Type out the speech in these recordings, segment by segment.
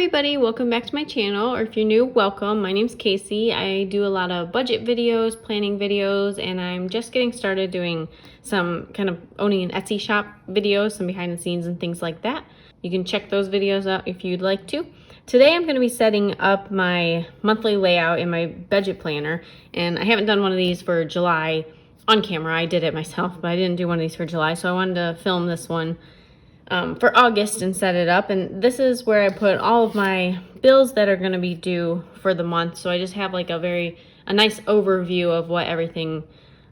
everybody, welcome back to my channel, or if you're new, welcome. My name's Casey. I do a lot of budget videos, planning videos, and I'm just getting started doing some kind of owning an Etsy shop videos, some behind the scenes and things like that. You can check those videos out if you'd like to. Today I'm going to be setting up my monthly layout in my budget planner, and I haven't done one of these for July on camera. I did it myself, but I didn't do one of these for July, so I wanted to film this one for August and set it up. And this is where I put all of my bills that are going to be due for the month. So I just have like a nice overview of what everything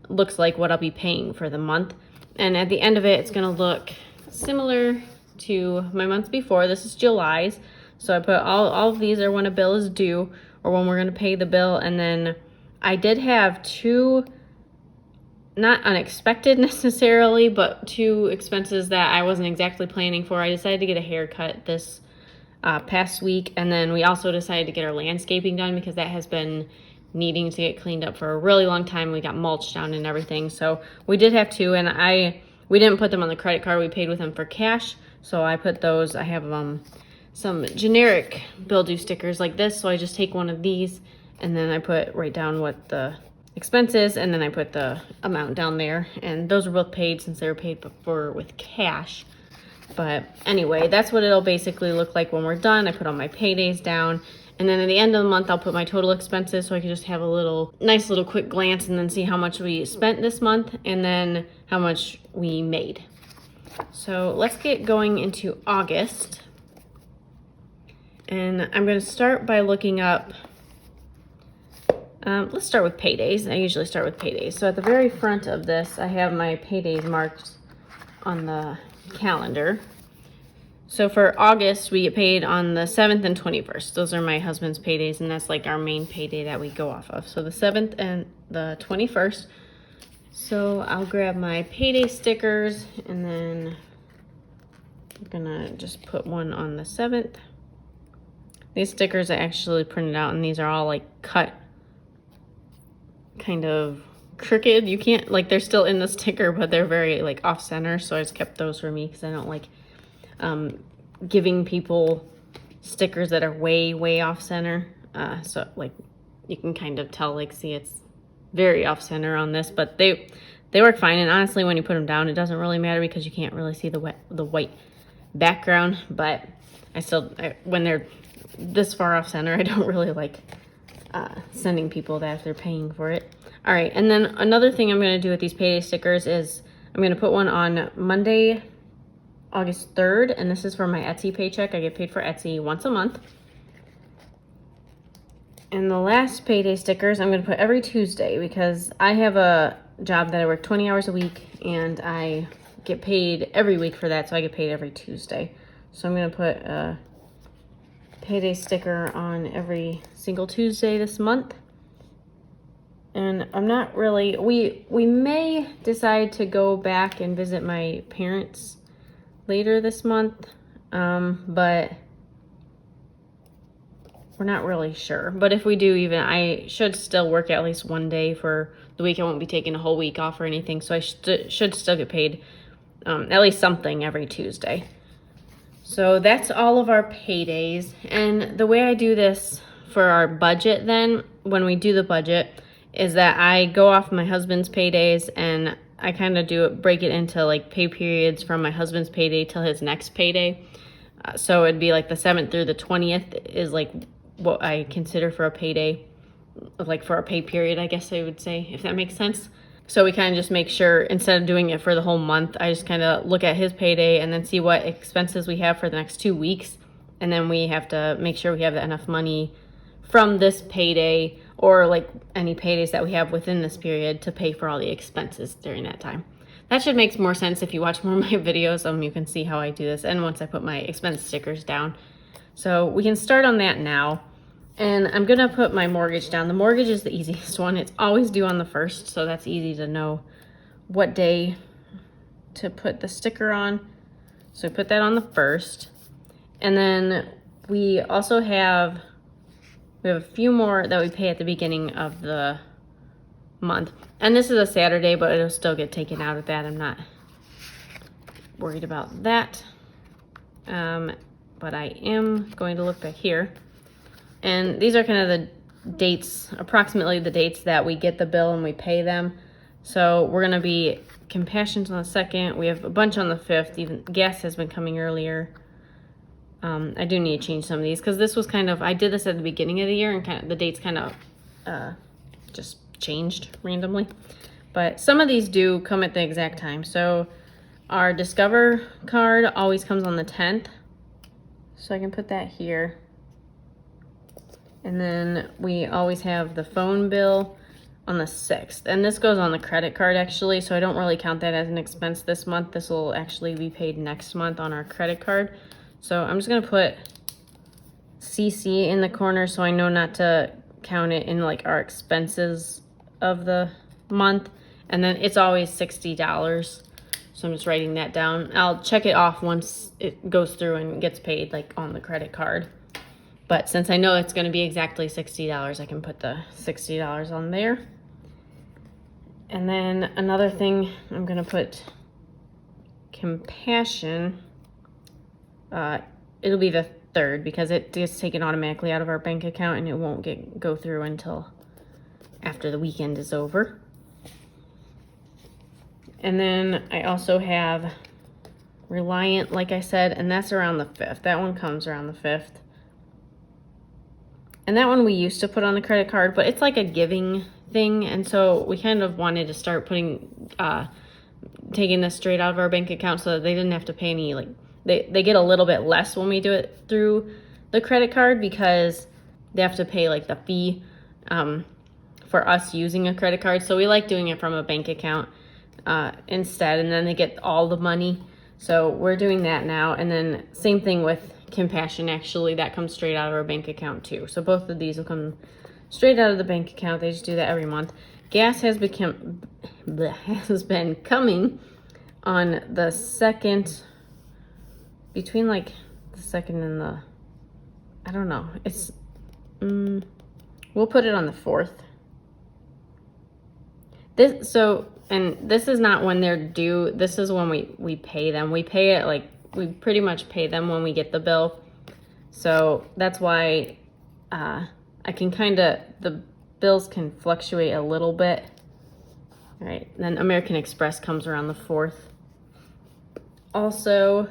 looks like, what I'll be paying for the month. And at the end of it, it's going to look similar to my months before. This is July's. So I put all of these are when a bill is due or when we're going to pay the bill. And then I did have two, not unexpected necessarily, but two expenses that I wasn't exactly planning for. I decided to get a haircut this past week, and then we also decided to get our landscaping done because that has been needing to get cleaned up for a really long time. We got mulch down and everything, so we did have two, and we didn't put them on the credit card. We paid with them for cash, so I put those. I have some generic bill due stickers like this, so I just take one of these, and then I put right down what the expenses, and then I put the amount down there, and those were both paid since they were paid before with cash. But anyway, that's what it'll basically look like when we're done. I put all my paydays down, and then at the end of the month I'll put my total expenses so I can just have a nice little quick glance and then see how much we spent this month and then how much we made. So let's get going into August, and I'm going to start by looking up. Let's start with paydays. I usually start with paydays. So at the very front of this, I have my paydays marked on the calendar. So for August, we get paid on the 7th and 21st. Those are my husband's paydays, and that's like our main payday that we go off of. So the 7th and the 21st. So I'll grab my payday stickers, and then I'm gonna just put one on the 7th. These stickers I actually printed out, and these are all like cut kind of crooked. You can't, like, they're still in the sticker, but they're very like off center, so I just kept those for me because I don't like giving people stickers that are way off center. So like you can kind of tell, like, see, it's very off center on this, but they work fine. And honestly, when you put them down, it doesn't really matter because you can't really see the white background. But when they're this far off center, I don't really like sending people that if they're paying for it. All right, and then another thing I'm going to do with these payday stickers is I'm going to put one on Monday, August 3rd, and this is for my Etsy paycheck. I get paid for Etsy once a month. And the last payday stickers I'm going to put every Tuesday because I have a job that I work 20 hours a week, and I get paid every week for that, so I get paid every Tuesday. So I'm going to put a payday sticker on every single Tuesday this month. And I'm not really, we may decide to go back and visit my parents later this month, but we're not really sure. But if we do, I should still work at least one day for the week. I won't be taking a whole week off or anything, so I should still get paid at least something every Tuesday. So that's all of our paydays. And the way I do this for our budget then, when we do the budget, is that I go off my husband's paydays, and I kind of break it into like pay periods from my husband's payday till his next payday. So it'd be like the 7th through the 20th is like what I consider for a payday, like for a pay period, I guess I would say, if that makes sense. So we kind of just make sure, instead of doing it for the whole month, I just kind of look at his payday and then see what expenses we have for the next 2 weeks. And then we have to make sure we have enough money from this payday or like any paydays that we have within this period to pay for all the expenses during that time. That should make more sense if you watch more of my videos. You can see how I do this, and once I put my expense stickers down. So we can start on that now. And I'm gonna put my mortgage down. The mortgage is the easiest one. It's always due on the 1st, so that's easy to know what day to put the sticker on. So put that on the 1st. And then we also have a few more that we pay at the beginning of the month. And this is a Saturday, but it'll still get taken out of that. I'm not worried about that. but I am going to look back here. And these are kind of the dates, approximately the dates that we get the bill and we pay them. So we're gonna be Compassion's on the 2nd. We have a bunch on the 5th. Even gas has been coming earlier. I do need to change some of these because this was kind of, I did this at the beginning of the year and kind of the dates kind of just changed randomly. But some of these do come at the exact time. So our Discover card always comes on the 10th. So I can put that here. And then we always have the phone bill on the 6th. And this goes on the credit card actually, so I don't really count that as an expense this month. This will actually be paid next month on our credit card. So I'm just gonna put CC in the corner so I know not to count it in like our expenses of the month. And then it's always $60. So I'm just writing that down. I'll check it off once it goes through and gets paid like on the credit card. But since I know it's gonna be exactly $60, I can put the $60 on there. And then another thing, I'm gonna put Compassion. It'll be the 3rd because it gets taken automatically out of our bank account and it won't go through until after the weekend is over. And then I also have Reliant, like I said, and that's around the 5th. That one comes around the 5th. And that one we used to put on the credit card, but it's like a giving thing. And so we kind of wanted to start putting, taking this straight out of our bank account so that they didn't have to pay any, like, they get a little bit less when we do it through the credit card because they have to pay like the fee for us using a credit card. So we like doing it from a bank account instead, and then they get all the money. So we're doing that now. And then same thing with Compassion, actually, that comes straight out of our bank account too. So both of these will come straight out of the bank account. They just do that every month. Gas has been coming on the 2nd, between like the 2nd and the, I don't know, it's, we'll put it on the 4th. And this is not when they're due, this is when we pay them. We pay it like, we pretty much pay them when we get the bill. So that's why I can kind of, the bills can fluctuate a little bit. All right, then American Express comes around the 4th. Also,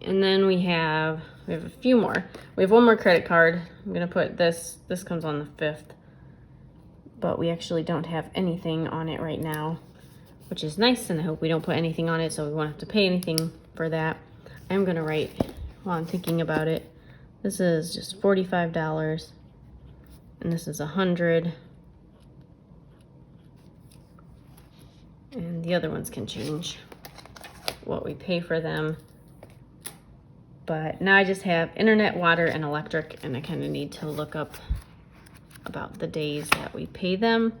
and then we have a few more. We have one more credit card. I'm gonna put this comes on the 5th, but we actually don't have anything on it right now, which is nice, and I hope we don't put anything on it so we won't have to pay anything for that. I'm gonna write, while I'm thinking about it, this is just $45, and this is $100, and the other ones can change what we pay for them. But now I just have internet, water, and electric, and I kind of need to look up about the days that we pay them.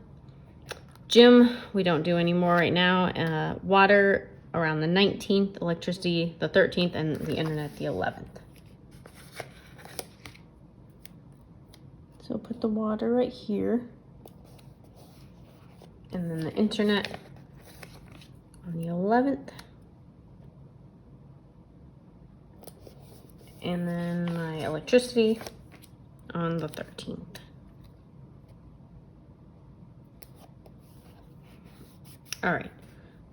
Gym, we don't do anymore right now. Water around the 19th, electricity the 13th, and the internet the 11th. So put the water right here. And then the internet on the 11th. And then my electricity on the 13th. All right,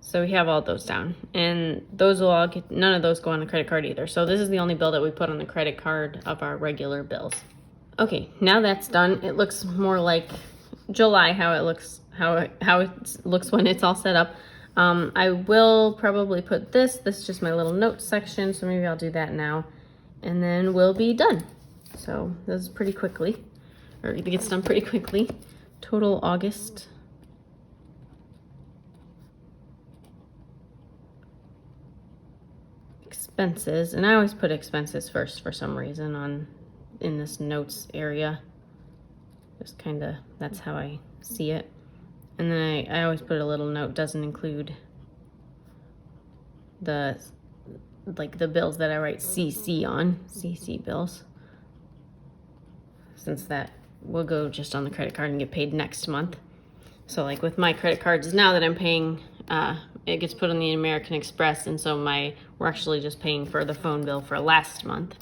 so we have all those down, and those will all get, none of those go on the credit card either. So this is the only bill that we put on the credit card of our regular bills. Okay, now that's done. It looks more like July, how it looks when it's all set up. I will probably put this is just my little notes section, so maybe I'll do that now, and then we'll be done. So this is pretty quickly, or it gets done pretty quickly. Total August. Expenses, and I always put expenses first for some reason in this notes area. Just kind of, that's how I see it. And then I always put a little note, doesn't include the bills that I write CC on, CC bills, since that will go just on the credit card and get paid next month. So like with my credit cards now that I'm paying, it gets put on the American Express, and so we're actually just paying for the phone bill for last month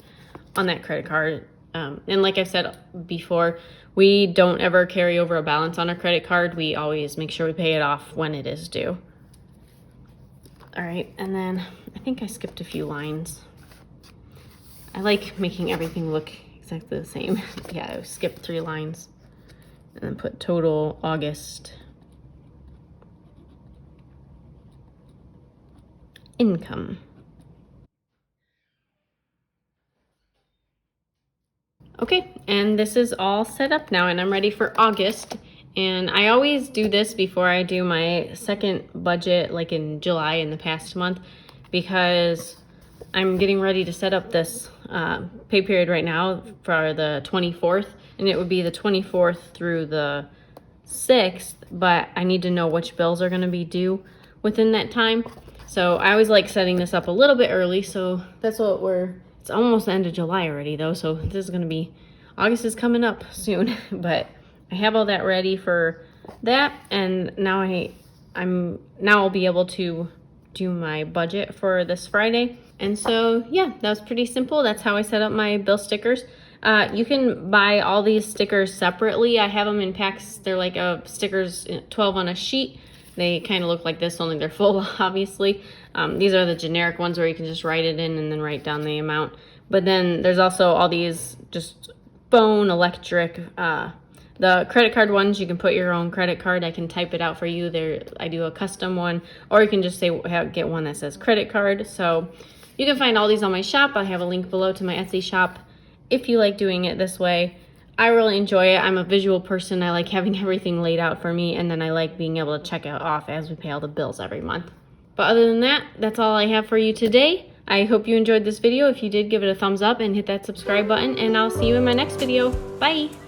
on that credit card. And like I've said before, we don't ever carry over a balance on our credit card. We always make sure we pay it off when it is due. All right, and then I think I skipped a few lines. I like making everything look exactly the same. Yeah, I skipped 3 lines. And then put total August income. Okay, and this is all set up now, and I'm ready for August. And I always do this before I do my second budget, like in July in the past month, because I'm getting ready to set up this pay period right now for the 24th, and it would be the 24th through the 6th, but I need to know which bills are going to be due within that time. So I always like setting this up a little bit early, so that's what it's almost the end of July already though, so this is going to be, August is coming up soon, but I have all that ready for that, and now I'll be able to do my budget for this Friday. And so yeah, that was pretty simple. That's how I set up my bill stickers. You can buy all these stickers separately. I have them in packs. They're like stickers, 12 on a sheet. They kind of look like this, only they're full, obviously. These are the generic ones where you can just write it in and then write down the amount. But then there's also all these just phone, electric, the credit card ones, you can put your own credit card. I can type it out for you. I do a custom one, or you can just get one that says credit card. So you can find all these on my shop. I have a link below to my Etsy shop if you like doing it this way. I really enjoy it. I'm a visual person. I like having everything laid out for me, and then I like being able to check it off as we pay all the bills every month. But other than that, that's all I have for you today. I hope you enjoyed this video. If you did, give it a thumbs up and hit that subscribe button, and I'll see you in my next video. Bye!